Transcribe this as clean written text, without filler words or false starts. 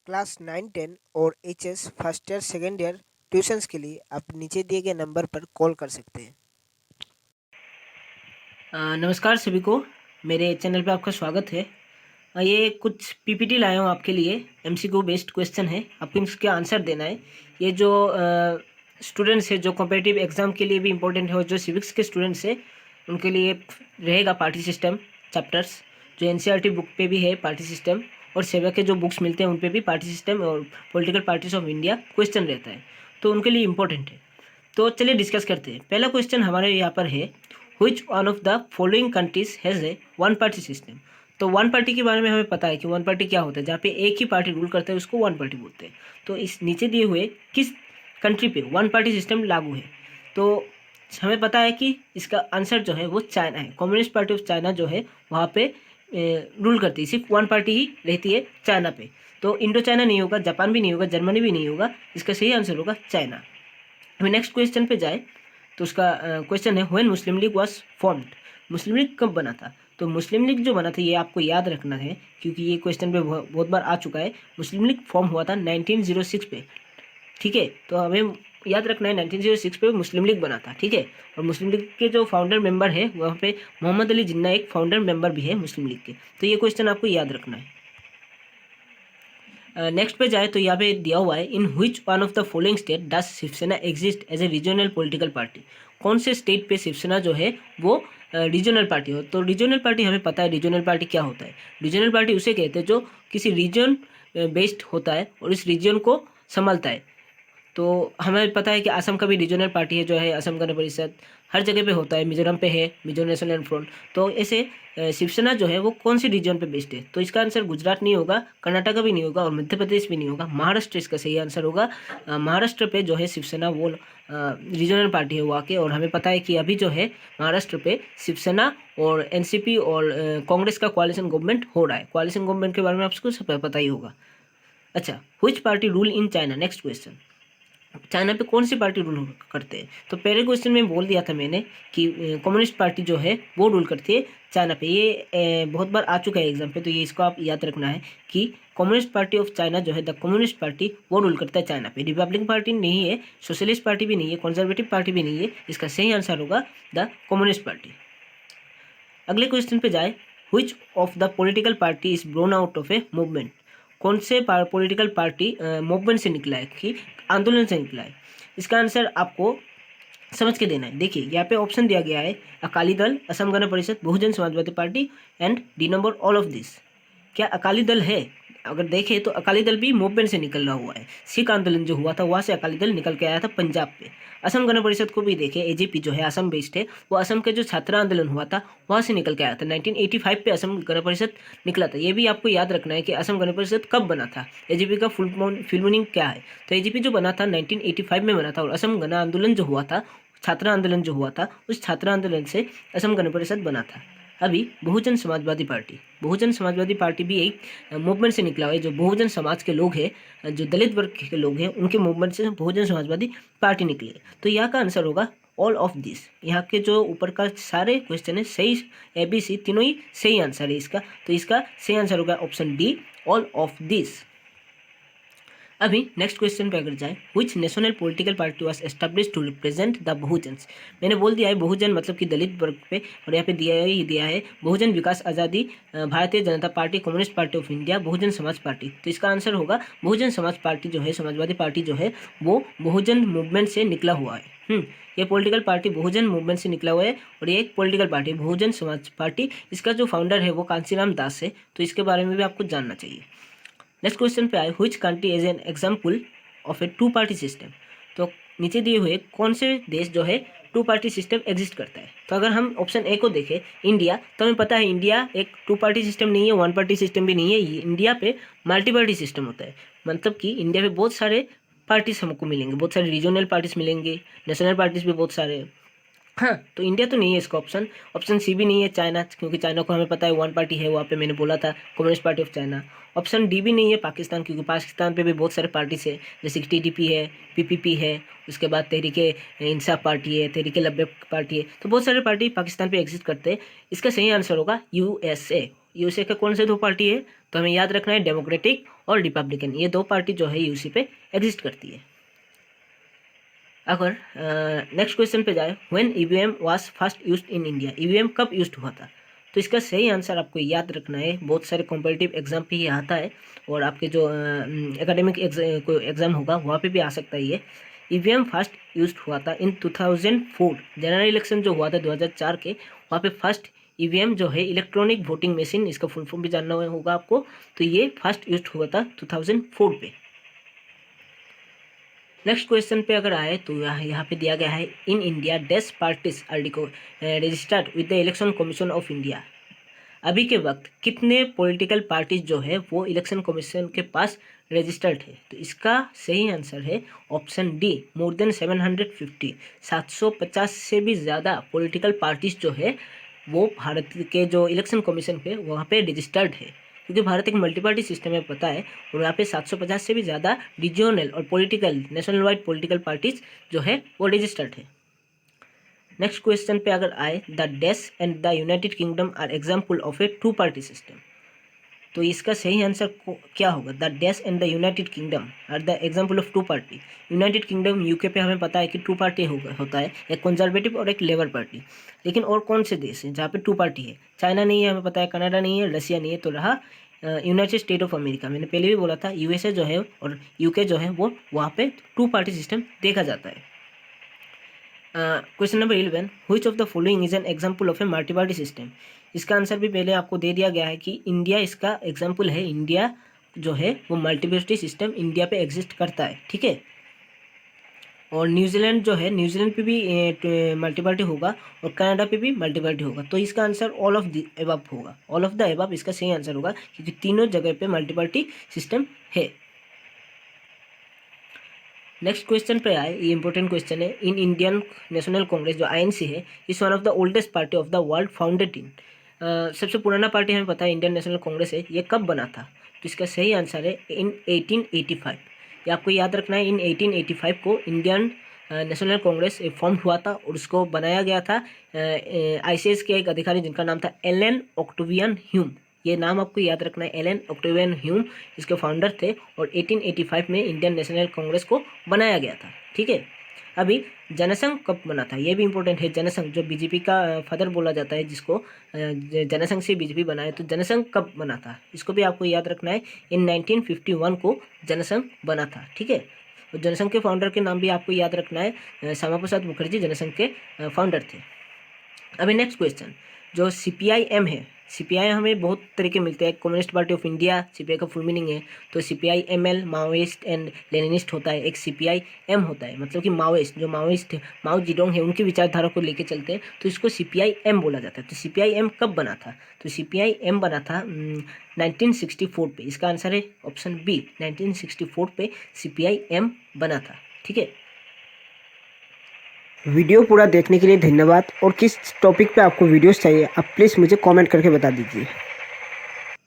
Class 9-10 और HS first year second year tuitions के लिए आप नीचे दिए गए नंबर पर कॉल कर सकते हैं। नमस्कार सभी को, मेरे चैनल पे आपका स्वागत है। ये कुछ पीपीटी लाया हूँ आपके लिए। एमसीक्यू बेस्ड क्वेश्चन है, आपको इसके आंसर देना है। ये जो स्टूडेंट्स है जो कॉम्पिटिटिव एग्जाम के लिए भी इम्पोर्टेंट है और जो सिविक्स के स्टूडेंट्स है उनके लिए रहेगा पार्टी सिस्टम चैप्टर्स। जो एनसीईआरटी बुक पे भी है पार्टी सिस्टम, और सेवा के जो बुक्स मिलते हैं उन पे भी पार्टी सिस्टम और political parties of India question रहता है, तो उनके लिए इम्पोर्टेंट है। तो चलिए डिस्कस करते हैं। पहला क्वेश्चन हमारे यहाँ पर है, which one of the following countries has a one party system. तो वन पार्टी के बारे में हमें पता है कि वन पार्टी क्या होता है। जहाँ पे एक ही पार्टी रूल करता है उसको वन पार्टी बोलते हैं। तो इस नीचे दिए हुए किस कंट्री पे वन पार्टी सिस्टम लागू है, तो हमें पता है कि इसका आंसर जो है वो चाइना है। कम्युनिस्ट पार्टी ऑफ चाइना जो है वहाँ पे रूल करती है, सिर्फ वन पार्टी ही रहती है चाइना पे। तो इंडो चाइना नहीं होगा, जापान भी नहीं होगा, जर्मनी भी नहीं होगा, इसका सही आंसर होगा चाइना। हमें नेक्स्ट क्वेश्चन पे जाए तो उसका क्वेश्चन है, when Muslim league was formed. Muslim league कब बना था? तो मुस्लिम लीग जो बना था ये आपको याद रखना है, क्योंकि ये क्वेश्चन पे बहुत बार आ चुका है। मुस्लिम लीग फॉर्म हुआ था 1906 पे, ठीक है। तो हमें याद रखना है 1906 पे मुस्लिम लीग बना था, ठीक है। और मुस्लिम लीग के जो फाउंडर मेंबर है वहाँ पे मोहम्मद अली जिन्ना एक फाउंडर मेंबर भी है मुस्लिम लीग के। तो ये क्वेश्चन आपको याद रखना है। नेक्स्ट पे जाए तो यहाँ पे दिया हुआ है, in which one of the following state does Shiv Sena exist as a regional political party. कौन से स्टेट पे शिवसेना जो है वो रीजनल पार्टी हो। तो रीजनल पार्टी हमें पता है रीजनल पार्टी क्या होता है। रीजनल पार्टी उसे कहते हैं जो किसी रीजन बेस्ड होता है और इस रीजन को संभालता है। तो हमें पता है कि असम का भी रीजनल पार्टी है जो है असम गण परिषद, हर जगह पे होता है। मिजोरम पे है मिजो नेशनल फ्रंट। तो ऐसे शिवसेना जो है वो कौन सी रीजन पे बेस्ड है, तो इसका आंसर गुजरात नहीं होगा, कर्नाटका भी नहीं होगा और मध्य प्रदेश भी नहीं होगा, महाराष्ट्र इसका सही आंसर होगा। महाराष्ट्र पे जो है शिवसेना वो रीजनल पार्टी है वहाँ के। और हमें पता है कि अभी जो है महाराष्ट्र पे शिवसेना और एनसीपी और कांग्रेस का कोalition गवर्नमेंट हो रहा है। कोalition गवर्नमेंट के बारे में आपको सब पता ही होगा। अच्छा, which party rule in China. Next question, China पे कौन सी पार्टी रूल करते हैं। तो पहले क्वेश्चन में बोल दिया था मैंने कि कम्युनिस्ट पार्टी जो है वो रूल करती है चाइना पे। ये बहुत बार आ चुका है एग्जाम पे, तो ये इसको आप याद रखना है कि कम्युनिस्ट पार्टी ऑफ चाइना जो है द कम्युनिस्ट पार्टी वो रूल करता है चाइना पे। रिपब्लिकन पार्टी नहीं है, सोशलिस्ट पार्टी भी नहीं है, कंजर्वेटिव पार्टी भी नहीं है, इसका सही आंसर होगा द कम्युनिस्ट पार्टी। अगले क्वेश्चन पे जाए, which of the political party is born out of a movement. कौन से पॉलिटिकल पार्टी मूवमेंट से निकला है, कि आंदोलन से निकला है। इसका आंसर आपको समझ के देना है। देखिए यहाँ पे ऑप्शन दिया गया है, Akali Dal, Asom Gana Parishad, Bahujan Samajwadi party and D number all of this. क्या अकाली दल है? अगर देखें तो अकाली दल भी मूवमेंट से निकला हुआ है। सिख आंदोलन जो हुआ था वहाँ से अकाली दल निकल के आया था पंजाब पे। असम गण परिषद को भी देखें, एजेपी जो है असम बेस्ड है, वो असम के जो छात्र आंदोलन हुआ था वहाँ से निकल के आया था। 1985 पे असम गण परिषद निकला था। ये भी आपको याद रखना है कि असम गण परिषद कब बना था, एजेपी का फुल मीनिंग क्या है। तो एजेपी जो बना था 1985 में बना था, और असम गण आंदोलन जो हुआ था, छात्र आंदोलन जो हुआ था, उस छात्र आंदोलन से असम गण परिषद बना था। अभी बहुजन समाजवादी पार्टी, बहुजन समाजवादी पार्टी भी एक मूवमेंट से निकला हुआ है। जो बहुजन समाज के लोग हैं, जो दलित वर्ग के लोग हैं, उनके मूवमेंट से बहुजन समाजवादी पार्टी निकली है। तो यहाँ का आंसर होगा ऑल ऑफ दिस। यहाँ के जो ऊपर का सारे क्वेश्चन है सही, ABC तीनों ही सही आंसर है इसका। तो इसका सही आंसर होगा option D, all of this. अभी नेक्स्ट क्वेश्चन पे अगर जाए, which national political party was establish to represent the Bahujans. मैंने बोल दिया है बहुजन मतलब कि दलित वर्ग पे, और यहाँ पे दिया है बहुजन विकास Azadi, Bharatiya Janata party, communist party of India, Bahujan Samaj party. तो इसका आंसर होगा बहुजन समाज पार्टी जो है, समाजवादी पार्टी जो है वो बहुजन मूवमेंट से निकला हुआ है। ये पॉलिटिकल पार्टी बहुजन मूवमेंट से निकला हुआ है, और ये एक पॉलिटिकल पार्टी बहुजन समाज पार्टी। इसका जो फाउंडर है वो कांसीराम दास है, तो इसके बारे में भी आपको जानना चाहिए। नेक्स्ट क्वेश्चन पे आए, which country is an example of a two party system. तो नीचे दिए हुए कौन से देश जो है टू पार्टी सिस्टम एग्जिस्ट करता है। तो अगर हम ऑप्शन ए को देखें, इंडिया, तो हमें पता है इंडिया एक टू पार्टी सिस्टम नहीं है, वन पार्टी सिस्टम भी नहीं है। इंडिया पे मल्टी पार्टी सिस्टम होता है। मतलब कि इंडिया पे बहुत सारे पार्टीज हमको मिलेंगे, बहुत सारे रीजनल पार्टीज मिलेंगे, नेशनल पार्टीज भी बहुत सारे। हाँ, तो इंडिया तो नहीं है इसका ऑप्शन। ऑप्शन सी भी नहीं है चाइना, क्योंकि चाइना को हमें पता है वन पार्टी है वहाँ पे, मैंने बोला था communist party of China. Option D भी नहीं है पाकिस्तान, क्योंकि पाकिस्तान पे भी बहुत सारे पार्टीज है, जैसे कि TDP है, PPP है, उसके बाद तहरीके इंसाफ पार्टी है, तहरीके लब्बे पार्टी है। तो बहुत सारे पार्टी पाकिस्तान पे एग्जिस्ट करते हैं। इसका सही आंसर होगा USA। USA का कौन से दो पार्टी है, तो हमें याद रखना है डेमोक्रेटिक और रिपब्लिकन, ये 2 पार्टी जो है यूसी पे एग्जिस्ट करती है। अगर नेक्स्ट क्वेश्चन पे जाए, when EVM was first used in India, EVM कब यूज्ड हुआ था? तो इसका सही आंसर आपको याद रखना है, बहुत सारे कॉम्पिटिटिव एग्जाम पे ये आता है और आपके जो एकेडमिक कोई एग्जाम होगा वहाँ पे भी आ सकता है ये। ईवीएम फर्स्ट यूज्ड हुआ था इन 2004, जनरल इलेक्शन जो हुआ था 2004 के, वहाँ पे फर्स्ट ईवीएम जो है इलेक्ट्रॉनिक वोटिंग मशीन, इसका फुल फॉर्म भी जानना होगा आपको, तो ये फर्स्ट यूज्ड हुआ था 2004 पे। नेक्स्ट क्वेश्चन पे अगर आए तो यहाँ पे दिया गया है, in India dash parties are registered with the election commission of India. अभी के वक्त कितने पॉलिटिकल पार्टीज जो है वो इलेक्शन कमीशन के पास रजिस्टर्ड है? तो इसका सही आंसर है ऑप्शन डी, मोर देन 750, 750 से भी ज़्यादा पॉलिटिकल पार्टीज जो है वो भारत के जो इलेक्शन कमीशन पे वहाँ पे रजिस्टर्ड है, क्योंकि भारत एक मल्टी पार्टी सिस्टम है पता है, और यहाँ पे 750 से भी ज़्यादा रीजनल और political national wide political parties जो है वो रजिस्टर्ड है। नेक्स्ट क्वेश्चन पे अगर आए, the dash and the United Kingdom are example of a 2 party system. तो इसका सही आंसर क्या होगा? The dash and the United Kingdom are the example of 2 party. United Kingdom UK पे हमें पता है कि 2 पार्टी होता है, एक कंजर्वेटिव और एक लेबर पार्टी। लेकिन और कौन से देश हैं जहाँ पे 2 पार्टी है? चाइना नहीं है हमें पता है, कनाडा नहीं है, रशिया नहीं है, तो रहा यूनाइटेड स्टेट ऑफ अमेरिका। मैंने पहले भी बोला था यूएसए जो है और यूके जो है वो वहाँ पे 2 पार्टी सिस्टम देखा जाता है। Question number 11, which of the following is an example of a multi party system. इसका आंसर भी पहले आपको दे दिया गया है कि इंडिया इसका एग्जाम्पल है, इंडिया जो है वो मल्टी पार्टी सिस्टम इंडिया पे एग्जिस्ट करता है, ठीक है। और न्यूजीलैंड जो है, न्यूजीलैंड पे भी मल्टी पार्टी होगा और कनाडा पे भी मल्टी पार्टी होगा, तो इसका answer all of the above होगा, ऑल ऑफ द एबव इसका सही आंसर होगा, क्योंकि तीनों जगह पे मल्टी पार्टी सिस्टम है। नेक्स्ट क्वेश्चन पे आए, ये इंपॉर्टेंट क्वेश्चन है, इन इंडियन नेशनल कांग्रेस जो आईएनसी है, is one of the oldest party of the world, founded in. सबसे पुराना पार्टी हमें पता है इंडियन नेशनल कांग्रेस है, ये कब बना था? तो इसका सही आंसर है इन 1885। ये आपको याद रखना है, इन 1885 को इंडियन नेशनल कांग्रेस फॉर्म हुआ था और उसको बनाया गया था आईसीएस के एक अधिकारी जिनका नाम था एलन ऑक्टेवियन ह्यूम। ये नाम आपको याद रखना है, एलन ऑक्टेवियन ह्यूम इसके फाउंडर थे और 1885 में इंडियन नेशनल कांग्रेस को बनाया गया था, ठीक है। अभी जनसंघ कब बना था? ये भी इंपॉर्टेंट है। जनसंघ जो बीजेपी का फादर बोला जाता है, जिसको जनसंघ से बीजेपी बना है, तो जनसंघ कब बना था इसको भी आपको याद रखना है। इन 1951 को जनसंघ बना था, ठीक है। और जनसंघ के फाउंडर के नाम भी आपको याद रखना है, श्यामा प्रसाद मुखर्जी जनसंघ के फाउंडर थे। अभी नेक्स्ट क्वेश्चन, जो सीपीआईएम है, सीपीआई हमें बहुत तरीके मिलते हैं, communist party of India CPI का फुल मीनिंग है, तो सीपीआईएमएल माओइस्ट एंड लेनिनिस्ट होता है, एक सीपीआईएम होता है, मतलब कि माओइस्ट, जो माओइस्ट माओ जिडोंग है उनकी विचारधारा को लेके चलते हैं, तो इसको सीपीआईएम बोला जाता है। तो सीपीआईएम कब बना था? तो सीपीआईएम बना था 1964 पे, इसका आंसर है ऑप्शन बी, 1964 पे सीपीआईएम बना था, ठीक है। वीडियो पूरा देखने के लिए धन्यवाद, और किस टॉपिक पे आपको वीडियोस चाहिए आप प्लीज़ मुझे कमेंट करके बता दीजिए।